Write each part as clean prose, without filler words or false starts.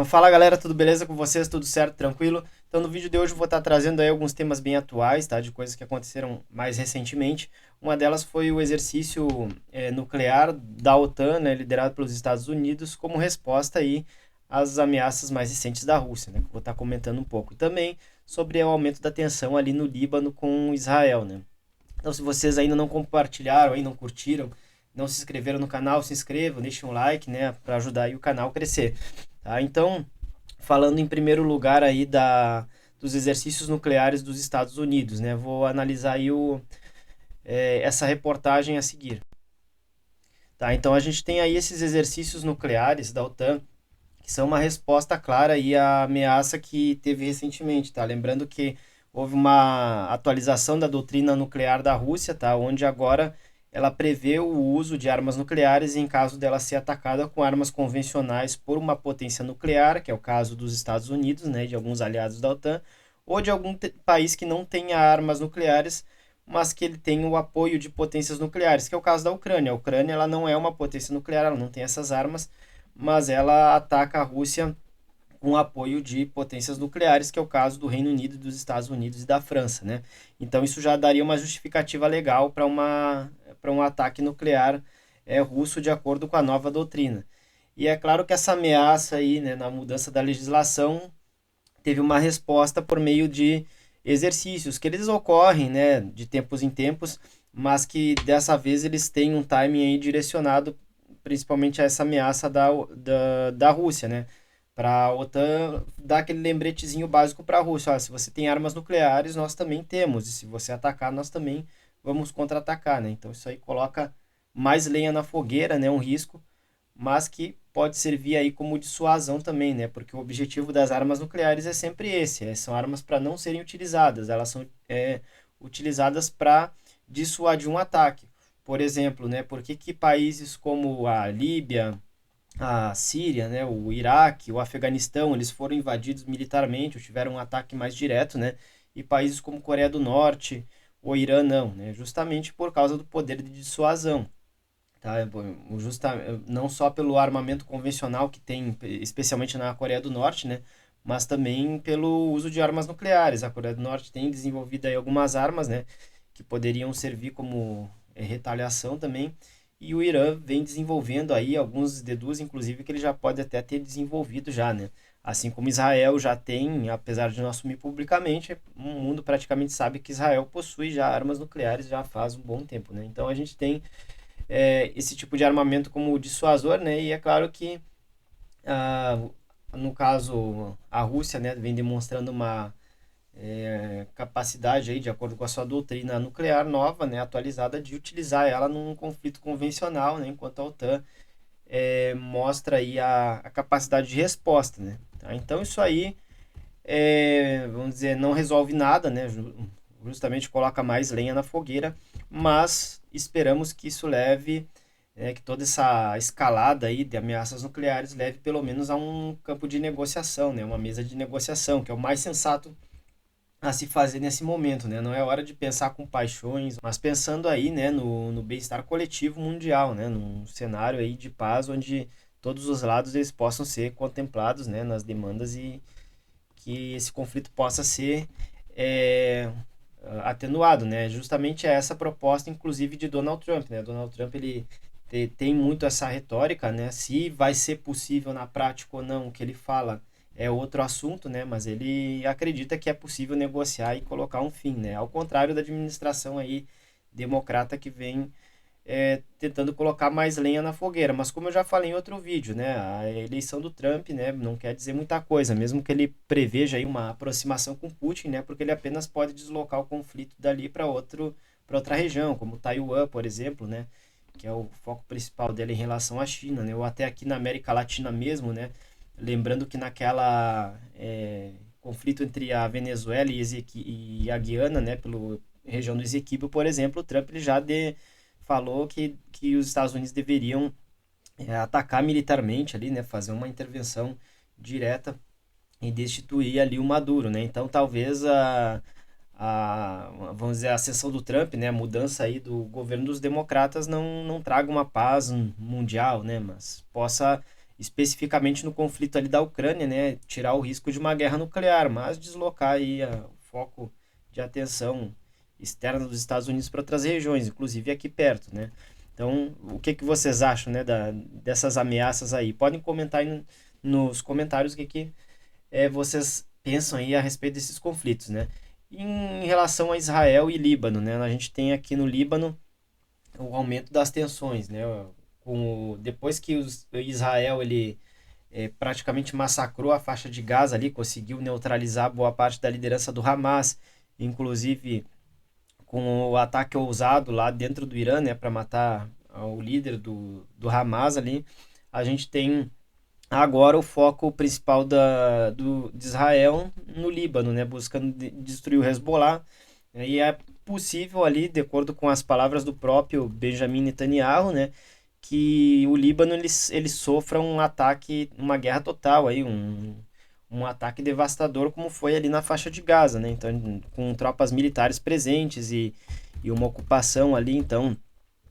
Então, fala galera, tudo beleza com vocês? Tudo certo, tranquilo? Então no vídeo de hoje eu vou estar trazendo aí alguns temas bem atuais, tá? De coisas que aconteceram mais recentemente. Uma delas foi o exercício nuclear da OTAN, né, liderado pelos Estados Unidos, como resposta aí às ameaças mais recentes da Rússia, né? Que eu vou estar comentando um pouco. E também sobre o aumento da tensão ali no Líbano com Israel, né? Então se vocês ainda não compartilharam, aí não curtiram, não se inscreveram no canal, se inscrevam, deixem um like, né? Para ajudar aí o canal a crescer. Tá? Então, falando em primeiro lugar aí dos exercícios nucleares dos Estados Unidos, né? Vou analisar aí essa reportagem a seguir. Tá? Então, a gente tem aí esses exercícios nucleares da OTAN, que são uma resposta clara aí à ameaça que teve recentemente, tá? Lembrando que houve uma atualização da doutrina nuclear da Rússia, tá? Onde agora ela prevê o uso de armas nucleares em caso dela ser atacada com armas convencionais por uma potência nuclear, que é o caso dos Estados Unidos, né, de alguns aliados da OTAN, ou de algum país que não tenha armas nucleares, mas que ele tenha o apoio de potências nucleares, que é o caso da Ucrânia. A Ucrânia ela não é uma potência nuclear, ela não tem essas armas, mas ela ataca a Rússia com apoio de potências nucleares, que é o caso do Reino Unido, dos Estados Unidos e da França, né? Então isso já daria uma justificativa legal para um ataque nuclear russo de acordo com a nova doutrina. E é claro que essa ameaça aí, né, na mudança da legislação, teve uma resposta por meio de exercícios que eles ocorrem, né, de tempos em tempos, mas que dessa vez eles têm um timing aí direcionado principalmente a essa ameaça da Rússia, né? Para a OTAN dar aquele lembretezinho básico para a Rússia. Olha, se você tem armas nucleares, nós também temos. E se você atacar, nós também vamos contra-atacar, né? Então isso aí coloca mais lenha na fogueira, né? Um risco, mas que pode servir aí como dissuasão também, né? Porque o objetivo das armas nucleares é sempre esse, são armas para não serem utilizadas, elas são utilizadas para dissuadir um ataque. Por exemplo, né? Por que países como a Líbia, a Síria, né, o Iraque, o Afeganistão, eles foram invadidos militarmente, ou tiveram um ataque mais direto, né? E países como Coreia do Norte, o Irã não, né? Justamente por causa do poder de dissuasão. Tá? Não só pelo armamento convencional que tem, especialmente na Coreia do Norte, né? Mas também pelo uso de armas nucleares. A Coreia do Norte tem desenvolvido aí algumas armas, né? Que poderiam servir como retaliação também. E o Irã vem desenvolvendo aí, alguns deduzem inclusive que ele já pode até ter desenvolvido já, né? Assim como Israel já tem, apesar de não assumir publicamente, o mundo praticamente sabe que Israel possui já armas nucleares já faz um bom tempo, né? Então a gente tem esse tipo de armamento como dissuasor, né? E é claro que, ah, no caso, a Rússia, né, vem demonstrando uma capacidade aí, de acordo com a sua doutrina nuclear nova, né, atualizada, de utilizar ela num conflito convencional, né, enquanto a OTAN mostra aí a capacidade de resposta, né? Tá? Então isso aí, vamos dizer, não resolve nada, né? Justamente coloca mais lenha na fogueira, mas esperamos que isso leve, que toda essa escalada aí de ameaças nucleares leve pelo menos a um campo de negociação, né? Uma mesa de negociação, que é o mais sensato a se fazer nesse momento, né? Não é hora de pensar com paixões, mas pensando aí, né, no bem-estar coletivo mundial, né? Num cenário aí de paz onde todos os lados eles possam ser contemplados, né, nas demandas e que esse conflito possa ser é, atenuado, né? Justamente é essa proposta, inclusive, de Donald Trump, né? Donald Trump ele tem muito essa retórica, né? Se vai ser possível na prática ou não, o que ele fala é outro assunto, né? Mas ele acredita que é possível negociar e colocar um fim, né? Ao contrário da administração aí democrata que vem tentando colocar mais lenha na fogueira. Mas como eu já falei em outro vídeo, né, a eleição do Trump, né, não quer dizer muita coisa, mesmo que ele preveja aí uma aproximação com Putin, né, porque ele apenas pode deslocar o conflito dali para outra região, como Taiwan, por exemplo, né, que é o foco principal dele em relação à China, né, ou até aqui na América Latina mesmo, né, lembrando que naquela conflito entre a Venezuela e a Guiana, né, pela região do Esequibo, por exemplo, o Trump ele já falou que os Estados Unidos deveriam atacar militarmente ali, né, fazer uma intervenção direta e destituir ali o Maduro, né? Então talvez vamos dizer, a ascensão do Trump, né, a mudança aí do governo dos democratas não traga uma paz mundial, né, mas possa especificamente no conflito ali da Ucrânia, né, tirar o risco de uma guerra nuclear, mas deslocar aí o foco de atenção externa dos Estados Unidos para outras regiões, inclusive aqui perto, né? Então, o que que vocês acham, né, dessas ameaças aí? Podem comentar aí nos comentários o que que vocês pensam aí a respeito desses conflitos, né? Em relação a Israel e Líbano, né? A gente tem aqui no Líbano o aumento das tensões, né? Depois que Israel ele praticamente massacrou a faixa de Gaza ali, conseguiu neutralizar boa parte da liderança do Hamas, inclusive com o ataque ousado lá dentro do Irã, né, para matar o líder do Hamas ali, a gente tem agora o foco principal de Israel no Líbano, né, buscando destruir o Hezbollah, né, e é possível ali, de acordo com as palavras do próprio Benjamin Netanyahu, né, que o Líbano ele sofra um ataque, uma guerra total aí, um ataque devastador como foi ali na faixa de Gaza, né? Então, com tropas militares presentes e uma ocupação ali, então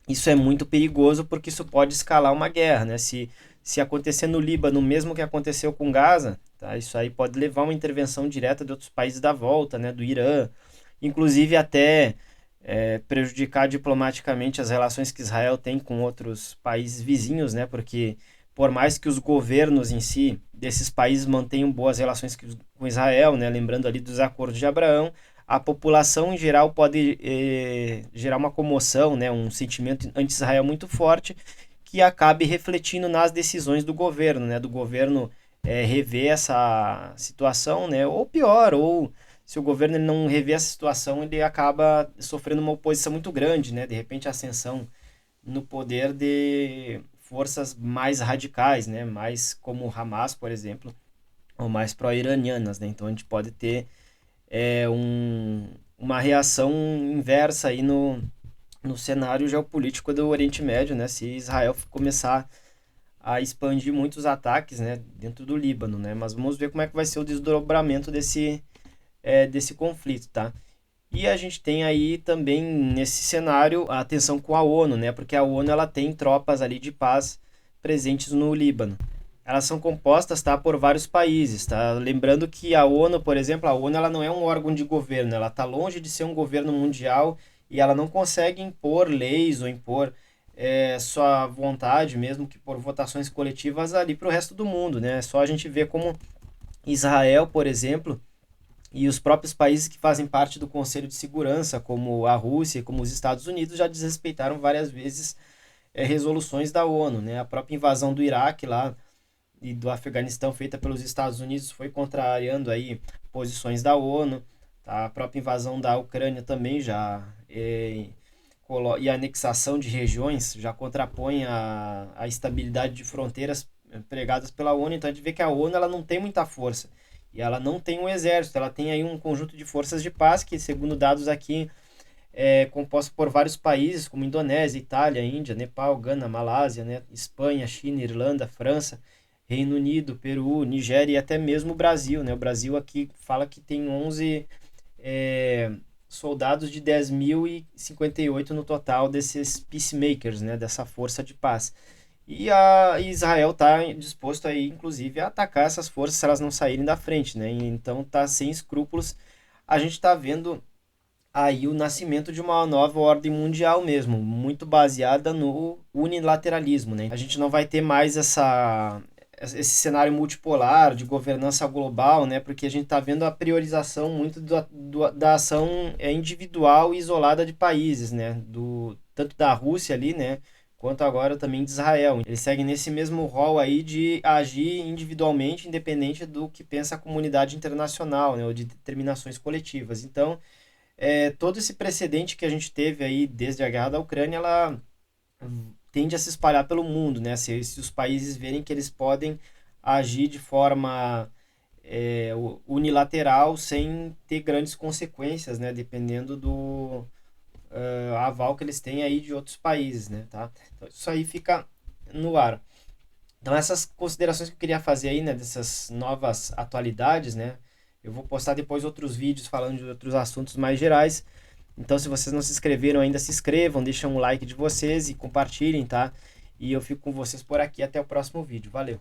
isso é muito perigoso porque isso pode escalar uma guerra, né? Se acontecer no Líbano, mesmo que aconteceu com Gaza, tá? Isso aí pode levar a uma intervenção direta de outros países da volta, né? Do Irã, inclusive até prejudicar diplomaticamente as relações que Israel tem com outros países vizinhos, né? Porque por mais que os governos em si desses países mantenham boas relações com Israel, né? Lembrando ali dos acordos de Abraão, a população em geral pode gerar uma comoção, né? Um sentimento anti-Israel muito forte que acabe refletindo nas decisões do governo, né? Do governo rever essa situação, né? Ou pior, ou se o governo ele não rever essa situação, ele acaba sofrendo uma oposição muito grande, né? De repente a ascensão no poder de forças mais radicais, né? Mais como o Hamas, por exemplo, ou mais pró-iranianas, né? Então a gente pode ter uma reação inversa aí no cenário geopolítico do Oriente Médio, né? Se Israel começar a expandir muitos ataques, né? Dentro do Líbano, né? Mas vamos ver como é que vai ser o desdobramento desse conflito, tá? E a gente tem aí também nesse cenário a tensão com a ONU, né? Porque a ONU ela tem tropas ali de paz presentes no Líbano. Elas são compostas, tá, por vários países, tá? Lembrando que a ONU, por exemplo, a ONU ela não é um órgão de governo, ela está longe de ser um governo mundial e ela não consegue impor leis ou impor sua vontade, mesmo que por votações coletivas ali para o resto do mundo, né? É só a gente ver como Israel, por exemplo, e os próprios países que fazem parte do Conselho de Segurança, como a Rússia e como os Estados Unidos, já desrespeitaram várias vezes resoluções da ONU, né? A própria invasão do Iraque lá e do Afeganistão feita pelos Estados Unidos foi contrariando aí posições da ONU, tá? A própria invasão da Ucrânia também já e a anexação de regiões já contrapõe a estabilidade de fronteiras pregadas pela ONU. Então a gente vê que a ONU ela não tem muita força e ela não tem um exército, ela tem aí um conjunto de forças de paz que, segundo dados aqui, é composto por vários países como Indonésia, Itália, Índia, Nepal, Gana, Malásia, né? Espanha, China, Irlanda, França, Reino Unido, Peru, Nigéria e até mesmo o Brasil, né? O Brasil aqui fala que tem 11 soldados de 10.058 no total desses peacemakers, né? Dessa força de paz. E a Israel está disposto aí, inclusive, a atacar essas forças se elas não saírem da frente, né? Então tá sem escrúpulos. A gente está vendo aí o nascimento de uma nova ordem mundial mesmo, muito baseada no unilateralismo, né? A gente não vai ter mais esse cenário multipolar de governança global, né? Porque a gente está vendo a priorização muito da ação individual e isolada de países, né? Tanto da Rússia ali, né? Quanto agora também de Israel. Eles seguem nesse mesmo rol aí de agir individualmente, independente do que pensa a comunidade internacional, né? Ou de determinações coletivas. Então, todo esse precedente que a gente teve aí desde a guerra da Ucrânia, ela tende a se espalhar pelo mundo, né? Se os países verem que eles podem agir de forma unilateral sem ter grandes consequências, né? Dependendo do aval que eles têm aí de outros países, né? Tá? Então, isso aí fica no ar. Então, essas considerações que eu queria fazer aí, né? Dessas novas atualidades, né? Eu vou postar depois outros vídeos falando de outros assuntos mais gerais. Então, se vocês não se inscreveram ainda, se inscrevam, deixem um like de vocês e compartilhem, tá? E eu fico com vocês por aqui. Até o próximo vídeo. Valeu!